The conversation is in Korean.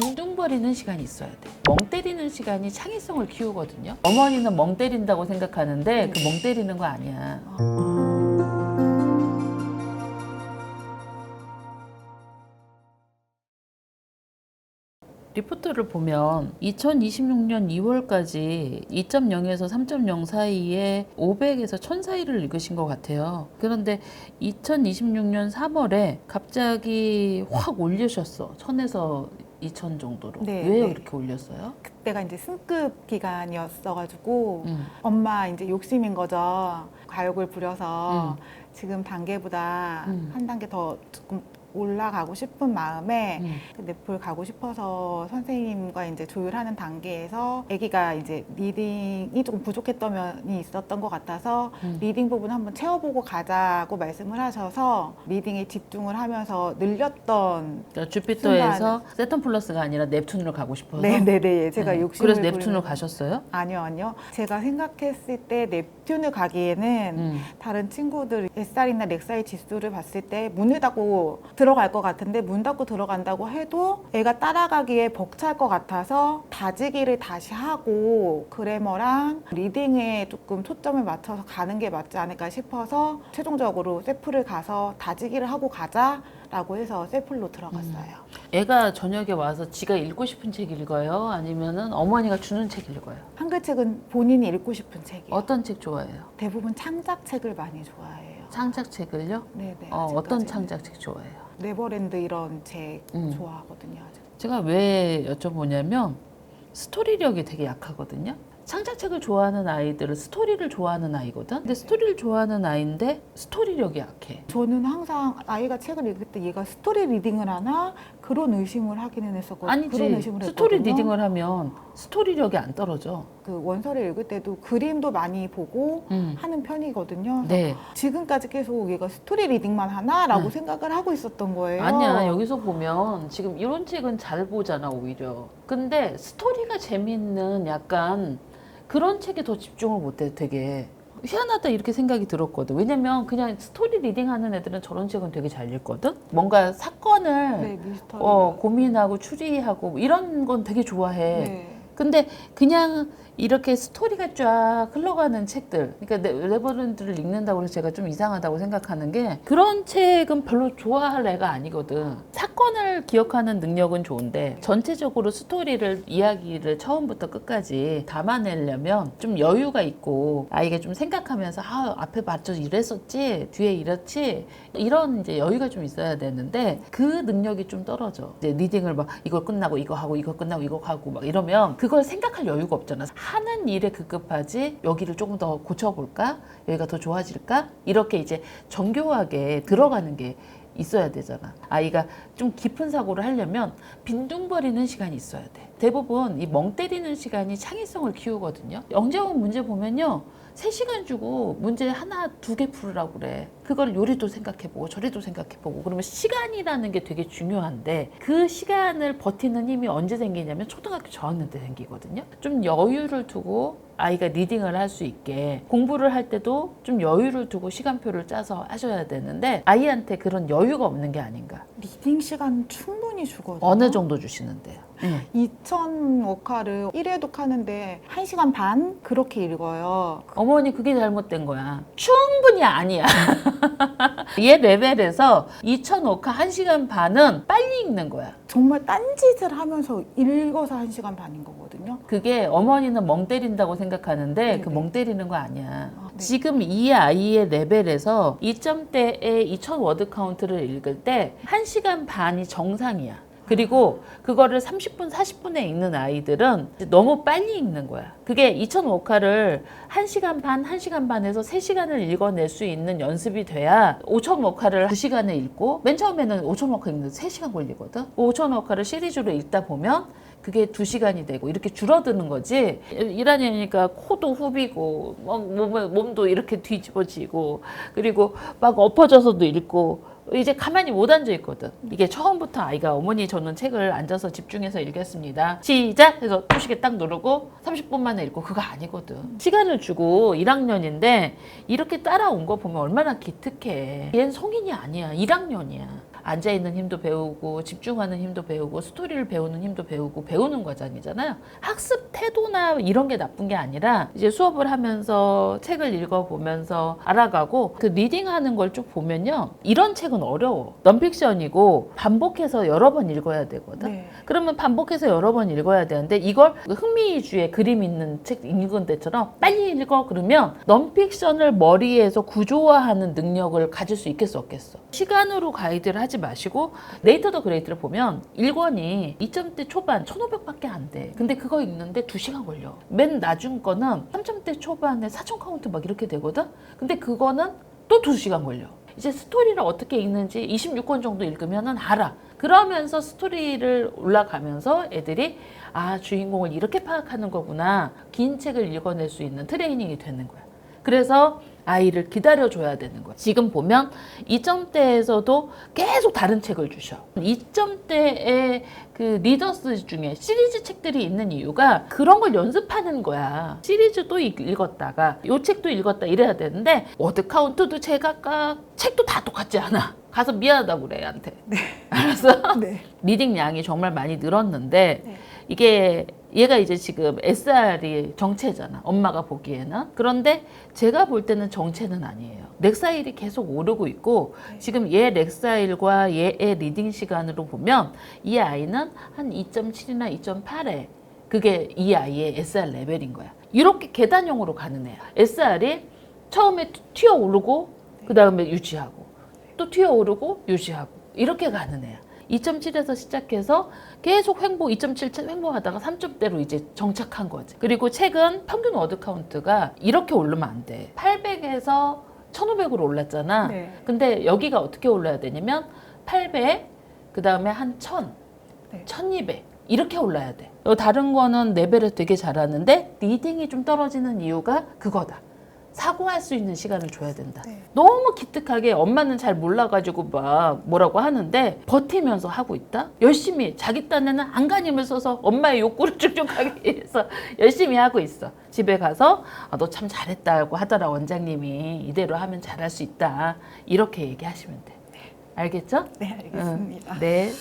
빈둥거리는 시간이 있어야 돼. 멍 때리는 시간이 창의성을 키우거든요. 어머니는 멍 때린다고 생각하는데 그 멍 때리는 거 아니야. 리포트를 보면 2026년 2월까지 2.0에서 3.0 사이에 500에서 1000 사이를 읽으신 것 같아요. 그런데 2026년 3월에 갑자기 확 올리셨어. 1000에서 2000 정도로. 네, 왜 네. 그렇게 올렸어요? 그때가 이제 승급 기간이었어가지고 엄마 이제 욕심인 거죠. 과욕을 부려서 지금 단계보다 한 단계 더 조금 올라가고 싶은 마음에 넷플 가고 싶어서 선생님과 이제 조율하는 단계에서 아기가 이제 리딩이 조금 부족했던 면이 있었던 것 같아서 리딩 부분 한번 채워보고 가자고 말씀을 하셔서 리딩에 집중을 하면서 늘렸던 그러니까 주피터에서 세턴 플러스가 아니라 넵튠으로 가고 싶어서. 네네네 제가 욕심을 그래서 넵튠으로 부리는- 가셨어요? 아니요. 제가 생각했을 때 넵튠을 가기에는 다른 친구들 SR이나 렉사이 지수를 봤을 때 문을 닫고 들어갈 것 같은데 문 닫고 들어간다고 해도 애가 따라가기에 벅찰 것 같아서 다지기를 다시 하고 그래머랑 리딩에 조금 초점을 맞춰서 가는 게 맞지 않을까 싶어서 최종적으로 세플을 가서 다지기를 하고 가자라고 해서 세플로 들어갔어요. 애가 저녁에 와서 지가 읽고 싶은 책 읽어요? 아니면은 어머니가 주는 책 읽어요? 한글책은 본인이 읽고 싶은 책이에요. 어떤 책 좋아해요? 대부분 창작책을 많이 좋아해요. 창작책을요? 네네. 어떤 아직까지는. 창작책 좋아해요? 네버랜드 이런 책 좋아하거든요. 아직. 제가 왜 여쭤보냐면 스토리력이 되게 약하거든요. 창작책을 좋아하는 아이들은 스토리를 좋아하는 아이거든. 근데 스토리를 좋아하는 아이인데 스토리력이 약해. 저는 항상 아이가 책을 읽을 때 얘가 스토리 리딩을 하나 그런 의심을 하기는 했었거든요. 그런 아니지. 의심을 스토리 했거든요. 리딩을 하면 스토리력이 안 떨어져. 그 원서를 읽을 때도 그림도 많이 보고 하는 편이거든요. 그래서 네. 지금까지 계속 얘가 스토리 리딩만 하나라고 생각을 하고 있었던 거예요. 아니야. 여기서 보면 지금 이런 책은 잘 보잖아, 오히려. 근데 스토리가 재밌는 약간 그런 책에 더 집중을 못해, 되게. 희한하다 이렇게 생각이 들었거든. 왜냐면 그냥 스토리 리딩 하는 애들은 저런 책은 되게 잘 읽거든. 뭔가 사건을 네, 미스터리. 고민하고 추리하고 뭐 이런 건 되게 좋아해. 네. 근데 그냥 이렇게 스토리가 쫙 흘러가는 책들, 그러니까 네버랜드를 읽는다고 해서 제가 좀 이상하다고 생각하는 게 그런 책은 별로 좋아할 애가 아니거든. 사건을 기억하는 능력은 좋은데 전체적으로 스토리를, 이야기를 처음부터 끝까지 담아내려면 좀 여유가 있고 아이가 좀 생각하면서 앞에 맞춰 이랬었지, 뒤에 이렇지, 이런 이제 여유가 좀 있어야 되는데 그 능력이 좀 떨어져. 이제 리딩을 막 이걸 끝나고 이거 하고 이거 끝나고 이거 하고 막 이러면 그걸 생각할 여유가 없잖아. 하는 일에 급급하지 여기를 조금 더 고쳐볼까? 여기가 더 좋아질까? 이렇게 이제 정교하게 들어가는 게 있어야 되잖아. 아이가 좀 깊은 사고를 하려면 빈둥거리는 시간이 있어야 돼. 대부분 이 멍 때리는 시간이 창의성을 키우거든요. 영재원 문제 보면요. 3시간 주고 문제 하나, 2개 풀으라고 그래. 그걸 요리도 생각해보고 저리도 생각해보고 그러면 시간이라는 게 되게 중요한데 그 시간을 버티는 힘이 언제 생기냐면 초등학교 저학년 때 생기거든요. 좀 여유를 두고 아이가 리딩을 할 수 있게 공부를 할 때도 좀 여유를 두고 시간표를 짜서 하셔야 되는데 아이한테 그런 여유가 없는 게 아닌가. 리딩 시간 충분히 주거든요. 어느 정도 주시는데요? 2000 워카를 1회독 하는데 1시간 반 그렇게 읽어요. 어머니 그게 잘못된 거야. 충분히 아니야. 얘 레벨에서 2005카 1시간 반은 빨리 읽는 거야. 정말 딴짓을 하면서 읽어서 1시간 반인 거거든요. 그게 어머니는 멍 때린다고 생각하는데 그 네네. 멍 때리는 거 아니야. 네. 지금 이 아이의 레벨에서 2점대의 2000 워드 카운트를 읽을 때 1시간 반이 정상이야. 그리고 그거를 30분, 40분에 읽는 아이들은 너무 빨리 읽는 거야. 그게 2005카를 1시간 반, 1시간 반에서 3시간을 읽어낼 수 있는 연습이 돼야 5000워카를 2시간에 읽고 맨 처음에는 5000워카 읽는데 3시간 걸리거든. 5000워카를 시리즈로 읽다 보면 그게 2시간이 되고 이렇게 줄어드는 거지. 1학년이니까 코도 후비고 몸도 이렇게 뒤집어지고 그리고 막 엎어져서도 읽고 이제 가만히 못 앉아 있거든. 이게 처음부터 아이가 어머니 저는 책을 앉아서 집중해서 읽겠습니다. 시작! 해서 표시계 딱 누르고 30분 만에 읽고 그거 아니거든. 시간을 주고 1학년인데 이렇게 따라온 거 보면 얼마나 기특해. 얘는 성인이 아니야. 1학년이야. 앉아있는 힘도 배우고 집중하는 힘도 배우고 스토리를 배우는 힘도 배우고 배우는 과정이잖아요. 학습 태도나 이런 게 나쁜 게 아니라 이제 수업을 하면서 책을 읽어보면서 알아가고 그 리딩하는 걸 쭉 보면요. 이런 책은 어려워. 넌픽션이고 반복해서 여러 번 읽어야 되거든. 네. 그러면 반복해서 여러 번 읽어야 되는데 이걸 흥미주의 그림 있는 책 읽은 데처럼 빨리 읽어 그러면 넌픽션을 머리에서 구조화하는 능력을 가질 수 있겠어 없겠어. 시간으로 가이드를 하지 마시고 레이터 더 그레이트를 보면 1권이 2점대 초반 1500밖에 안 돼. 근데 그거 읽는데 2시간 걸려. 맨 나중 거는 3점대 초반에 4000 카운트 막 이렇게 되거든. 근데 그거는 또 2시간 걸려. 이제 스토리를 어떻게 읽는지 26권 정도 읽으면 알아. 그러면서 스토리를 올라가면서 애들이 아 주인공을 이렇게 파악하는 거구나. 긴 책을 읽어낼 수 있는 트레이닝이 되는 거야. 그래서 아이를 기다려줘야 되는 거야. 지금 보면 2점대에서도 계속 다른 책을 주셔. 2점대의 그 리더스 중에 시리즈 책들이 있는 이유가 그런 걸 연습하는 거야. 시리즈도 읽었다가 요 책도 읽었다 이래야 되는데 워드 카운트도 제각각 책도 다 똑같지 않아. 가서 미안하다고 그래 애한테. 네. 알았어? 네. 리딩 양이 정말 많이 늘었는데 네. 이게 얘가 이제 지금 SR이 정체잖아. 엄마가 보기에는. 그런데 제가 볼 때는 정체는 아니에요. 렉사일이 계속 오르고 있고 지금 얘 렉사일과 얘의 리딩 시간으로 보면 이 아이는 한 2.7이나 2.8에 그게 이 아이의 SR 레벨인 거야. 이렇게 계단형으로 가는 애야. SR이 처음에 튀어 오르고 그 다음에 유지하고 또 튀어 오르고 유지하고 이렇게 가는 애야. 2.7에서 시작해서 계속 횡보 2.7 횡보하다가 3점대로 이제 정착한 거지. 그리고 책은 평균 워드 카운트가 이렇게 오르면 안 돼. 800에서 1500으로 올랐잖아. 네. 근데 여기가 어떻게 올라야 되냐면 800, 그 다음에 한 1000, 네. 1200 이렇게 올라야 돼. 다른 거는 레벨을 되게 잘하는데 리딩이 좀 떨어지는 이유가 그거다. 사고할 수 있는 시간을 줘야 된다. 네. 너무 기특하게 엄마는 잘 몰라가지고 막 뭐라고 하는데 버티면서 하고 있다. 열심히 자기 딴에는 안간힘을 써서 엄마의 욕구를 충족하기 위해서 열심히 하고 있어. 집에 가서 너 참 잘했다고 하더라 원장님이. 이대로 하면 잘할 수 있다. 이렇게 얘기하시면 돼. 알겠죠? 네, 알겠습니다. 네.